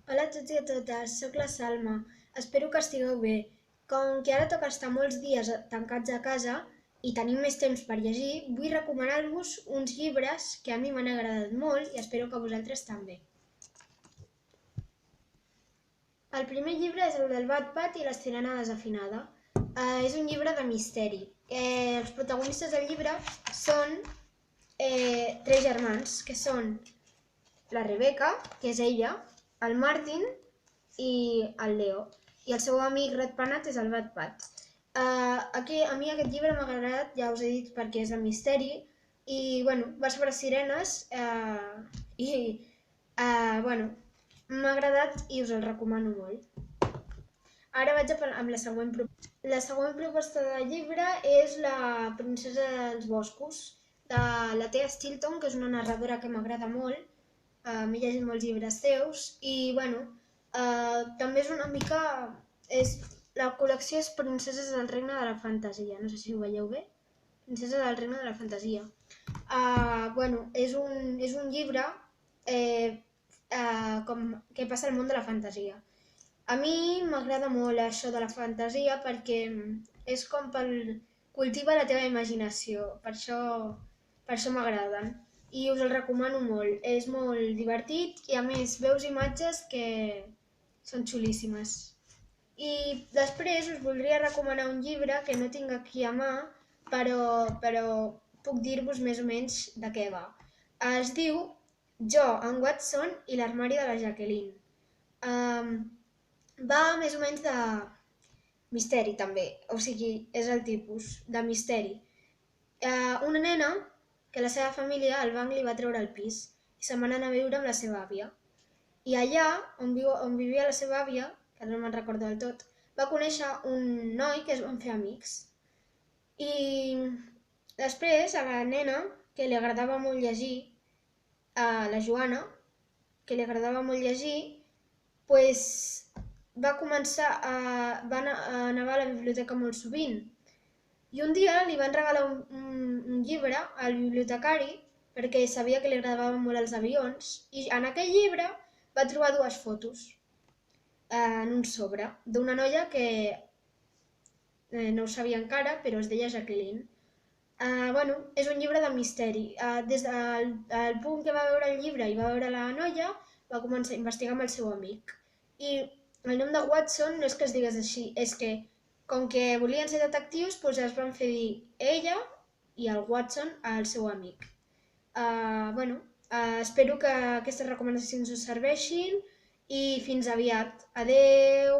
Hola a tots i a totes, sóc la Salma. Espero que estigueu bé. Com que ara toca estar molts dies tancats a casa i tenim més temps per llegir, vull recomanar-vos uns llibres que a mi m'han agradat molt i espero que vosaltres també. El primer llibre és el del Wattpad i la sirena desafinada. És un llibre de misteri. Els protagonistes del llibre són tres germans, que són la Rebecca, que és ella, el Martin i el Leo. I el seu amic ratpenat és el Wattpad. A mi aquest llibre m'ha agradat, ja us he dit, perquè és de misteri i va sobre sirenes m'ha agradat i us el recomano molt. Ara vaig amb la següent proposta. La següent proposta de llibre és La princesa dels boscos, de la Tea Stilton, que és una narradora que m'agrada molt. M'he llegit molts llibres seus i també és una mica... La col·lecció és Princeses del regne de la fantasia, no sé si ho veieu bé. Princesa del regne de la fantasia. És un llibre que passa al món de la fantasia. A mi m'agrada molt això de la fantasia perquè és com cultiva la teva imaginació, per això m'agraden. I us el recomano molt, és molt divertit i a més veus imatges que són xulíssimes. I després us voldria recomanar un llibre que no tinc aquí a mà, però puc dir-vos més o menys de què va. Es diu Jo, en Watson i l'armari de la Jacqueline. Va més o menys de misteri també, o sigui, és el tipus de misteri. Una nena que la seva família al banc li va treure el pis i se'n van anar a viure amb la seva àvia. I allà, on vivia la seva àvia, que no me'n recordo del tot, va conèixer un noi que es van fer amics. I després a la nena, que li agradava molt llegir, a la Joana, que li agradava molt llegir, va anar a la biblioteca molt sovint. I un dia li van regalar un llibre al bibliotecari perquè sabia que li agradaven molt els avions i en aquell llibre va trobar dues fotos en un sobre d'una noia que no ho sabia encara, però es deia Jacqueline. És un llibre de misteri. Des del punt que va veure el llibre i va veure la noia, va començar a investigar amb el seu amic. I el nom de Watson no és que es digués així, és que com que volien ser detectius, es van fer dir ella i el Watson al seu amic. Espero que aquestes recomanacions us serveixin i fins aviat. Adeu!